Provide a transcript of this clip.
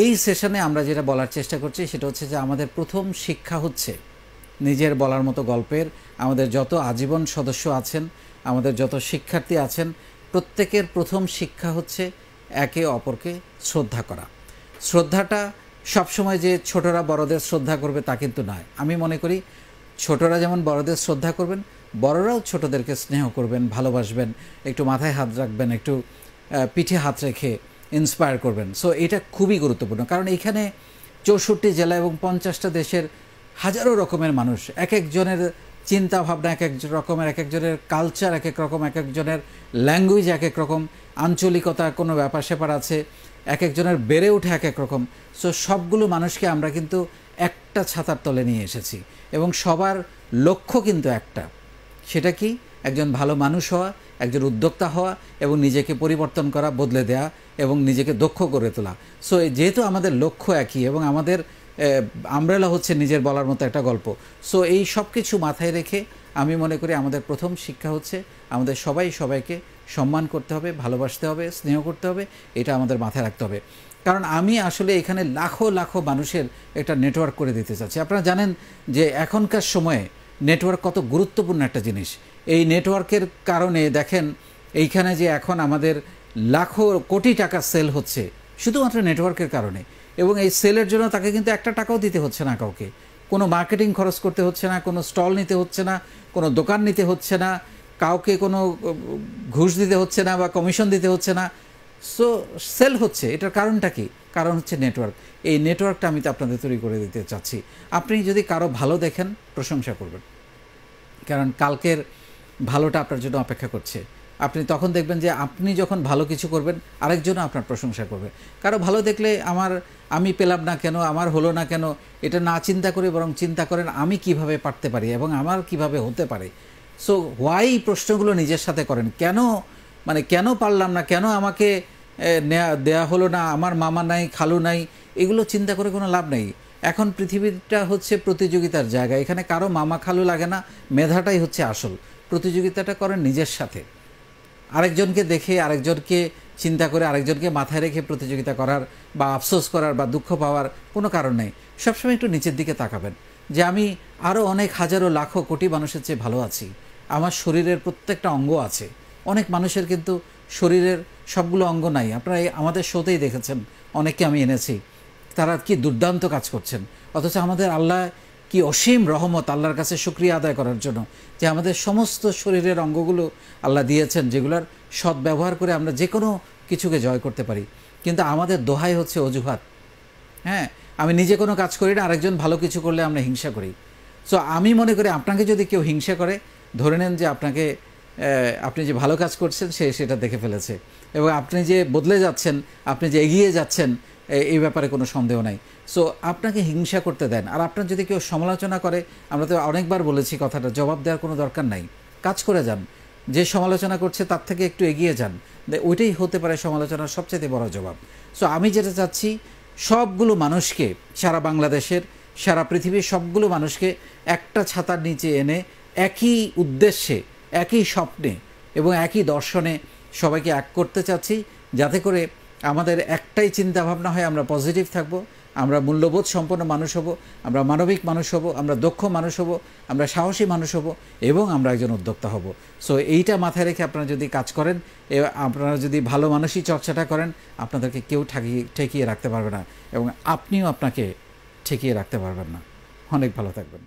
এই সেশনে আমরা যেটা বলার চেষ্টা করছি সেটা হচ্ছে যে আমাদের প্রথম শিক্ষা হচ্ছে নিজের বলার মতো গল্পের। আমাদের যত আজীবন সদস্য আছেন, আমাদের যত শিক্ষার্থী আছেন, প্রত্যেকের প্রথম শিক্ষা হচ্ছে একে অপরকে শ্রদ্ধা করা। শ্রদ্ধাটা সবসময় যে ছোটরা বড়দের শ্রদ্ধা করবে তা কিন্তু নয়। আমি মনে করি ছোটরা যেমন বড়দের শ্রদ্ধা করবেন, বড়রাও ছোটদেরকে স্নেহ করবেন, ভালোবাসবেন, একটু মাথায় হাত রাখবেন, একটু পিঠে হাত রেখে ইন্সপায়ার করবেন। সো এটা খুবই গুরুত্বপূর্ণ, কারণ এইখানে 64 জেলা এবং 50টা দেশের হাজারো রকমের মানুষ, এক একজনের চিন্তা ভাবনা এক এক রকমের, এক একজনের কালচার এক এক রকম, এক একজনের ল্যাঙ্গুয়েজ এক এক রকম, আঞ্চলিকতা কোনো ব্যাপার স্যাপার আছে, এক একজনের বেড়ে ওঠে এক এক রকম। সো সবগুলো মানুষকে আমরা কিন্তু একটা ছাতার তলে নিয়ে এসেছি এবং সবার লক্ষ্য কিন্তু একটা, সেটা কি? একজন ভালো মানুষ হওয়া, একজন উদ্যোক্তা হওয়া এবং নিজেকে পরিবর্তন করা, বদলে দেয়া এবং নিজেকে দক্ষ করে তোলা। সো যেহেতু আমাদের লক্ষ্য একই এবং আমাদের আমব্রেলা হচ্ছে নিজের বলার মতো একটা গল্প, সো এই সব কিছু মাথায় রেখে আমি মনে করি আমাদের প্রথম শিক্ষা হচ্ছে আমাদের সবাইকে সম্মান করতে হবে, ভালোবাসতে হবে, স্নেহ করতে হবে। এটা আমাদের মাথায় রাখতে হবে, কারণ আমি আসলে এখানে লাখো লাখো মানুষের একটা নেটওয়ার্ক করে দিতে চাচ্ছি। আপনারা জানেন যে এখনকার সময়ে নেটওয়ার্ক কত গুরুত্বপূর্ণ একটা জিনিস। এই নেটওয়ার্কের কারণে দেখেন এইখানে যে এখন আমাদের লাখো কোটি টাকা সেল হচ্ছে শুধুমাত্র নেটওয়ার্কের কারণে, এবং এই সেলের জন্য তাকে কিন্তু একটা টাকাও দিতে হচ্ছে না, কাউকে কোনো মার্কেটিং খরচ করতে হচ্ছে না, কোনো স্টল নিতে হচ্ছে না, কোনো দোকান নিতে হচ্ছে না, কাউকে কোনো ঘুষ দিতে হচ্ছে না বা কমিশন দিতে হচ্ছে না। সো সেল হচ্ছে। এটার কারণটা কি? কারণ হচ্ছে নেটওয়ার্ক। এই নেটওয়ার্কটা আমি তো আপনাদের তৈরি করে দিতে চাচ্ছি। আপনি যদি কারো ভালো দেখেন, প্রশংসা করবেন, কারণ কালকের ভালোটা আপনার জন্য অপেক্ষা করছে। আপনি তখন দেখবেন যে আপনি যখন ভালো কিছু করবেন আরেকজনও আপনার প্রশংসা করবে। কারো ভালো দেখলে আমি পেলাম না কেন, আমার হলো না কেন, এটা না চিন্তা করে বরং চিন্তা করেন আমি কিভাবে পারতে পারি এবং আমার কিভাবে হতে পারে। সো হোয়াই প্রশ্নগুলো নিজের সাথে করেন। কেন পারলাম না, কেন আমাকে দেয়া হলো না, আমার মামা নাই, খালু নাই, এগুলো চিন্তা করে কোনো লাভ নেই। এখন পৃথিবীটা হচ্ছে প্রতিযোগিতার জায়গা। এখানে কারো মামা খালু লাগে না, মেধাটাই হচ্ছে আসল। প্রতিযোগিতাটা করেন নিজের সাথে। আরেকজনকে দেখে, আরেকজনকে চিন্তা করে, আরেকজনকে মাথায় রেখে প্রতিযোগিতা করার বা আফসোস করার বা দুঃখ পাওয়ার কোনো কারণ নেই। সবসময় একটু নিচের দিকে তাকাবেন যে আমি আরও অনেক হাজারো লাখো কোটি মানুষের চেয়ে ভালো আছি। আমার শরীরের প্রত্যেকটা অঙ্গ আছে। অনেক মানুষের কিন্তু শরীরের সবগুলো অঙ্গ নাই। আপনারা আমাদের শোতেই দেখেছেন, অনেককে আমি এনেছি, তারা কি দুর্দান্ত কাজ করছেন। অথচ আমাদের আল্লাহ কি অসীম রহমত, আল্লাহর কাছে শুকরিয়া আদায় করার জন্য যে আমাদের সমস্ত শরীরের অঙ্গগুলো আল্লাহ দিয়েছেন, যেগুলোর সদ্ব্যবহার করে আমরা যে কোনো কিছুকে জয় করতে পারি। কিন্তু আমাদের দোহাই হচ্ছে অজুহাত। হ্যাঁ, আমি নিজে কোনো কাজ করি না, আরেকজন ভালো কিছু করলে আমরা হিংসা করি। সো আমি মনে করি আপনাকে যদি কেউ হিংসা করে, ধরে নেন যে আপনি যে ভালো কাজ করছেন সেটা দেখে ফেলেছে, এবং আপনি যে বদলে যাচ্ছেন, আপনি যে এগিয়ে যাচ্ছেন, এই ব্যাপারে কোনো সন্দেহ নাই। সো আপনাকে হিংসা করতে দেন। আর আপনার যদি কেউ সমালোচনা করে, আমরা তো অনেকবার বলেছি কথাটা, জবাব দেওয়ার কোনো দরকার নাই, কাজ করে যান। যে সমালোচনা করছে তার থেকে একটু এগিয়ে যান, ওইটাই হতে পারে সমালোচনার সবচেয়ে বড় জবাব। সো আমি যেটা চাচ্ছি, সবগুলো মানুষকে, সারা বাংলাদেশের, সারা পৃথিবীর সবগুলো মানুষকে একটা ছাতার নিচে এনে একই উদ্দেশ্যে, একই স্বপ্নে এবং একই দর্শনে সবাইকে এক করতে চাচ্ছি, যাতে করে আমাদের একটাই চিন্তা ভাবনা হয়, আমরা পজিটিভ থাকব, আমরা মূল্যবোধ সম্পন্ন মানুষ হব, আমরা মানবিক মানুষ হব, আমরা দক্ষ মানুষ হব, আমরা সাহসী মানুষ হব এবং আমরা একজন উদ্যোক্তা হব। সো এইটা মাথায় রেখে আপনারা যদি কাজ করেন, আপনারা যদি ভালো মানুষই চর্চাটা করেন, আপনাদেরকে কেউ ঠেকিয়ে রাখতে পারবে না এবং আপনিও আপনাকে ঠেকিয়ে রাখতে পারবেন না। অনেক ভালো থাকবেন।